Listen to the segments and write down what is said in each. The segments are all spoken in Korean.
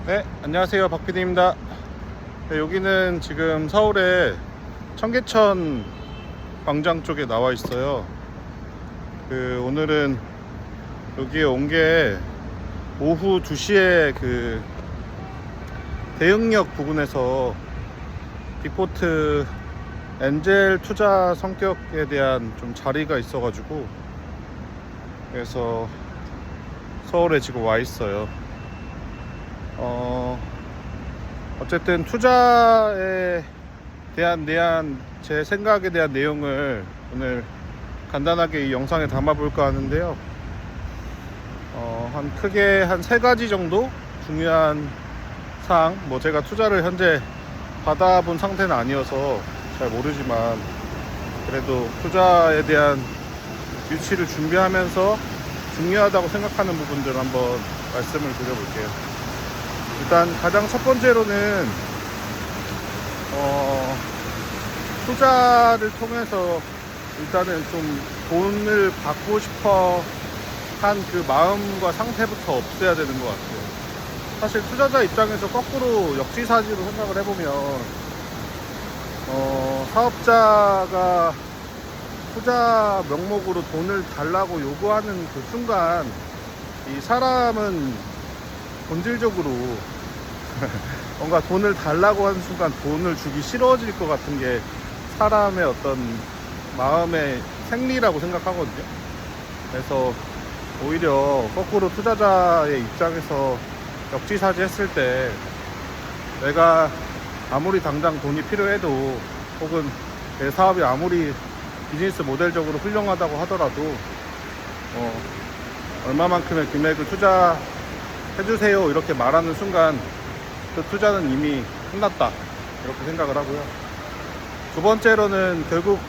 네, 안녕하세요. 박PD입니다. 네, 여기는 지금 서울의 청계천 광장 쪽에 나와 있어요. 오늘은 여기에 온 게 오후 2시에 대흥역 부근에서 빅포트 엔젤 투자 성격에 대한 좀 자리가 있어가지고, 그래서 서울에 지금 와 있어요. 어쨌든 투자에 대한 제 생각에 대한 내용을 오늘 간단하게 이 영상에 담아볼까 하는데요. 크게 한 3가지 정도 중요한 사항, 제가 투자를 현재 받아본 상태는 아니어서 잘 모르지만, 그래도 투자에 대한 유치를 준비하면서 중요하다고 생각하는 부분들 한번 말씀을 드려볼게요. 일단 가장 첫 번째로는 투자를 통해서 일단은 좀 돈을 받고 싶어 한 그 마음과 상태부터 없애야 되는 것 같아요. 사실 투자자 입장에서 거꾸로 역지사지로 생각을 해보면, 사업자가 투자 명목으로 돈을 달라고 요구하는 그 순간, 이 사람은 본질적으로 뭔가 돈을 달라고 하는 순간 돈을 주기 싫어질 것 같은 게 사람의 어떤 마음의 생리라고 생각하거든요. 그래서 오히려 거꾸로 투자자의 입장에서 역지사지 했을 때, 내가 아무리 당장 돈이 필요해도, 혹은 내 사업이 아무리 비즈니스 모델적으로 훌륭하다고 하더라도 얼마만큼의 금액을 투자해주세요 이렇게 말하는 순간 그 투자는 이미 끝났다, 이렇게 생각을 하고요. 두 번째로는 결국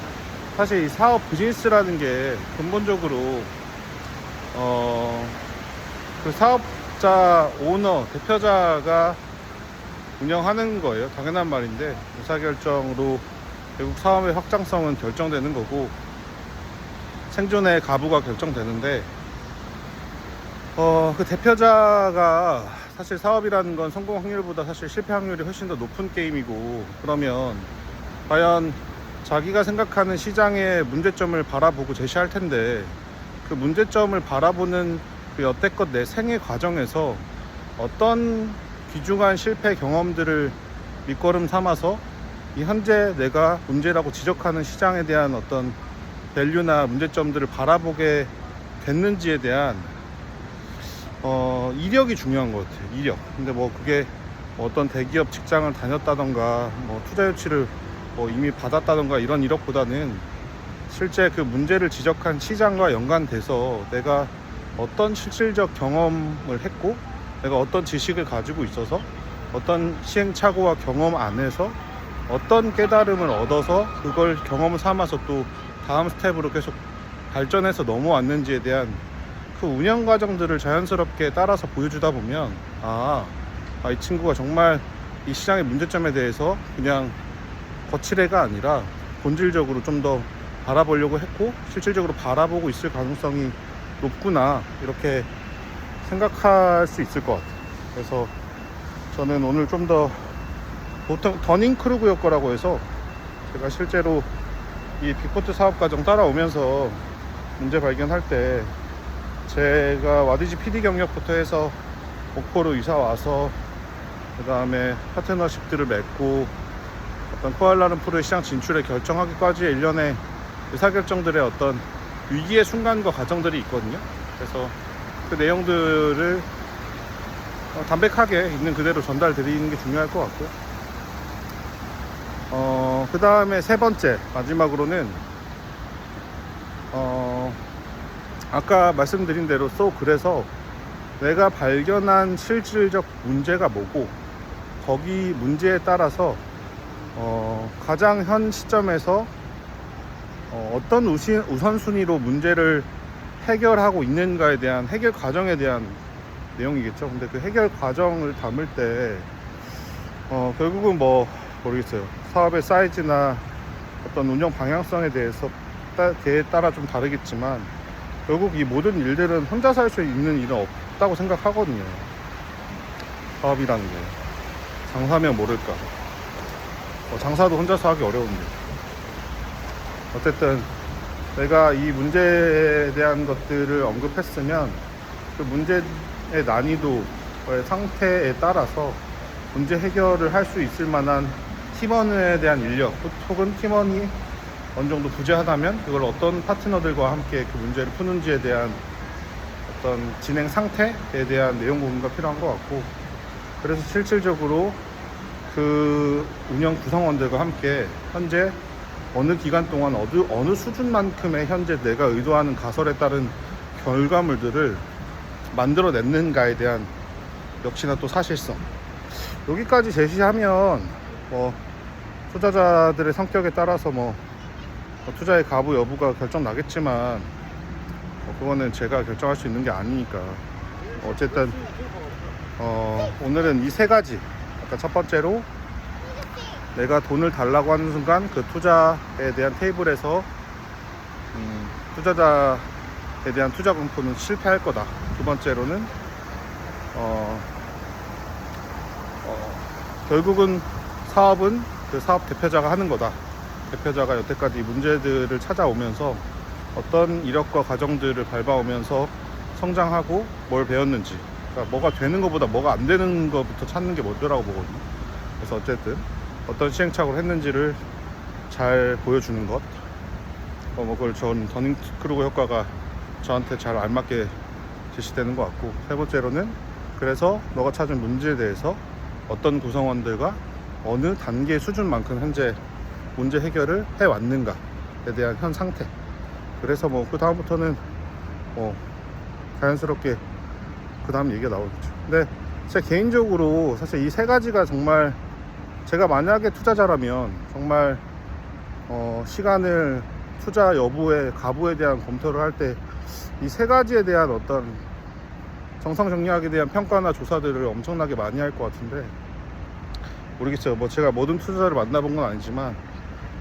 사실 이 사업 비즈니스라는 게 근본적으로 그 사업자, 오너, 대표자가 운영하는 거예요. 당연한 말인데, 의사결정으로 결국 사업의 확장성은 결정되는 거고 생존의 가부가 결정되는데, 그 대표자가 사실 사업이라는 건 성공 확률보다 사실 실패 확률이 훨씬 더 높은 게임이고, 그러면 과연 자기가 생각하는 시장의 문제점을 바라보고 제시할 텐데, 그 문제점을 바라보는 그 여태껏 내 생애 과정에서 어떤 귀중한 실패 경험들을 밑거름 삼아서 이 현재 내가 문제라고 지적하는 시장에 대한 어떤 밸류나 문제점들을 바라보게 됐는지에 대한 이력이 중요한 것 같아요. 이력. 근데 그게 어떤 대기업 직장을 다녔다던가 투자 유치를 이미 받았다던가 이런 이력보다는 실제 그 문제를 지적한 시장과 연관돼서 내가 어떤 실질적 경험을 했고, 내가 어떤 지식을 가지고 있어서 어떤 시행착오와 경험 안에서 어떤 깨달음을 얻어서 그걸 경험을 삼아서 또 다음 스텝으로 계속 발전해서 넘어왔는지에 대한 그 운영 과정들을 자연스럽게 따라서 보여주다 보면, 이 친구가 정말 이 시장의 문제점에 대해서 그냥 거칠애가 아니라 본질적으로 좀 더 바라보려고 했고 실질적으로 바라보고 있을 가능성이 높구나, 이렇게 생각할 수 있을 것 같아요. 그래서 저는 오늘 좀 더, 보통 더닝크루그였 거라고 해서, 제가 실제로 이 빅포트 사업 과정 따라오면서 문제 발견할 때, 제가 와디지 PD 경력부터 해서 목포로 이사 와서 그 다음에 파트너십들을 맺고 어떤 쿠알라룸푸르의 시장 진출에 결정하기까지의 일련의 의사결정들의 어떤 위기의 순간과 과정들이 있거든요. 그래서 그 내용들을 담백하게 있는 그대로 전달드리는 게 중요할 것 같고요. 그 다음에 세 번째, 마지막으로는 아까 말씀드린 대로 그래서 내가 발견한 실질적 문제가 뭐고, 거기 문제에 따라서 가장 현 시점에서 어떤 우선순위로 문제를 해결하고 있는가에 대한 해결 과정에 대한 내용이겠죠. 근데 그 해결 과정을 담을 때 결국은 모르겠어요. 사업의 사이즈나 어떤 운영 방향성에 대해서 따라 좀 다르겠지만, 결국 이 모든 일들은 혼자 살 수 있는 일은 없다고 생각하거든요. 사업이라는 게 장사하면 모를까. 장사도 혼자서 하기 어려운데. 어쨌든 내가 이 문제에 대한 것들을 언급했으면 그 문제의 난이도의 상태에 따라서 문제 해결을 할 수 있을 만한 팀원에 대한 인력 혹은 팀원이 어느 정도 부재하다면 그걸 어떤 파트너들과 함께 그 문제를 푸는지에 대한 어떤 진행 상태에 대한 내용 공유가 필요한 것 같고, 그래서 실질적으로 그 운영 구성원들과 함께 현재 어느 기간 동안 어느 수준만큼의 현재 내가 의도하는 가설에 따른 결과물들을 만들어냈는가에 대한 역시나 또 사실성, 여기까지 제시하면 투자자들의 성격에 따라서 투자의 가부 여부가 결정 나겠지만 그거는 제가 결정할 수 있는 게 아니니까. 어쨌든 오늘은 이 세 가지, 아까 첫 번째로 내가 돈을 달라고 하는 순간 그 투자에 대한 테이블에서 투자자에 대한 투자 공포는 실패할 거다. 두 번째로는 결국은 사업은 그 사업 대표자가 하는 거다. 대표자가 여태까지 문제들을 찾아오면서 어떤 이력과 과정들을 밟아오면서 성장하고 뭘 배웠는지, 그러니까 뭐가 되는 것보다 뭐가 안 되는 것부터 찾는 게 먼저라고 보거든요. 그래서 어쨌든 어떤 시행착오를 했는지를 잘 보여주는 것, 그걸 전 더닝크루거 효과가 저한테 잘 알맞게 제시되는 것 같고, 세 번째로는 그래서 너가 찾은 문제에 대해서 어떤 구성원들과 어느 단계 수준만큼 현재 문제 해결을 해왔는가에 대한 현 상태. 그래서 그 다음부터는 자연스럽게 그 다음 얘기가 나오겠죠. 근데 제 개인적으로 사실 이 세 가지가 정말, 제가 만약에 투자자라면 정말 시간을 투자 여부의 가부에 대한 검토를 할 때 이 세 가지에 대한 어떤 정상 정리하기에 대한 평가나 조사들을 엄청나게 많이 할 것 같은데, 모르겠어요. 제가 모든 투자자를 만나본 건 아니지만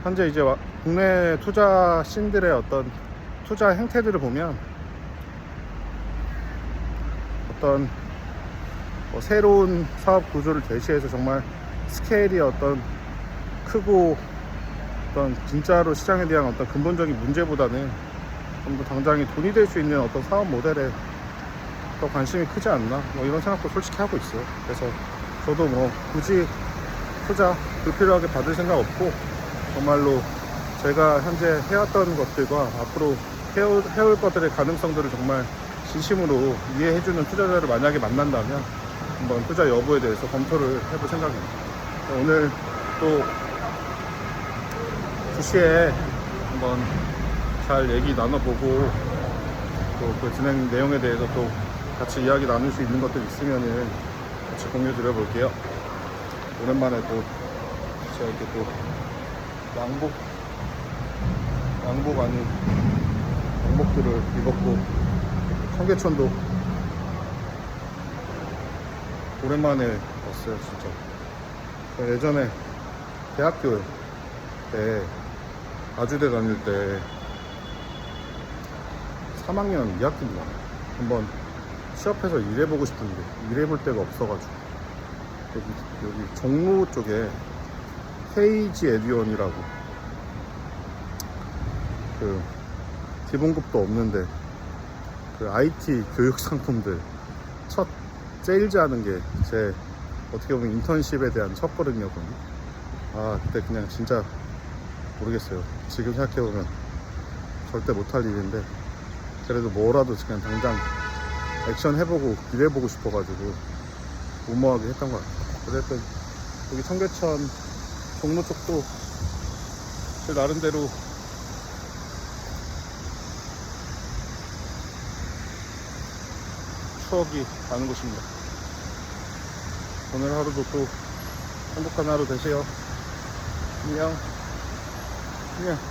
현재 이제 국내 투자 씬들의 어떤 투자 행태들을 보면 어떤 새로운 사업 구조를 제시해서 정말 스케일이 어떤 크고 어떤 진짜로 시장에 대한 어떤 근본적인 문제보다는 좀 더 당장에 돈이 될 수 있는 어떤 사업 모델에 더 관심이 크지 않나, 이런 생각도 솔직히 하고 있어요. 그래서 저도 굳이 투자 불필요하게 받을 생각 없고, 정말로 제가 현재 해왔던 것들과 앞으로 해올 것들의 가능성들을 정말 진심으로 이해해주는 투자자를 만약에 만난다면 한번 투자 여부에 대해서 검토를 해볼 생각입니다. 오늘 또 2시에 한번 잘 얘기 나눠보고, 또 그 진행 내용에 대해서 또 같이 이야기 나눌 수 있는 것들 있으면은 같이 공유 드려볼게요. 오랜만에 또 제가 이렇게 또 양복 아닌 양복들을 입었고, 청계천도 오랜만에 왔어요. 진짜 예전에 대학교 때 아주대 다닐 때 3학년 2학기인가 한번 취업해서 일해보고 싶은데 일해볼 데가 없어가지고 여기 종로 쪽에 KG 에듀언이라고, 그 기본급도 없는데 그 IT 교육 상품들 제일 잘하는 게 제 어떻게 보면 인턴십에 대한 첫걸음이었거든요. 그때 그냥 진짜 모르겠어요. 지금 생각해보면 절대 못할 일인데, 그래도 뭐라도 그냥 당장 액션 해보고 일해보고 싶어가지고 무모하게 했던 것 같아요. 어쨌든 여기 청계천 종로 쪽도 제 나름대로 추억이 많은 곳입니다. 오늘 하루도 또 행복한 하루 되세요. 안녕. 안녕.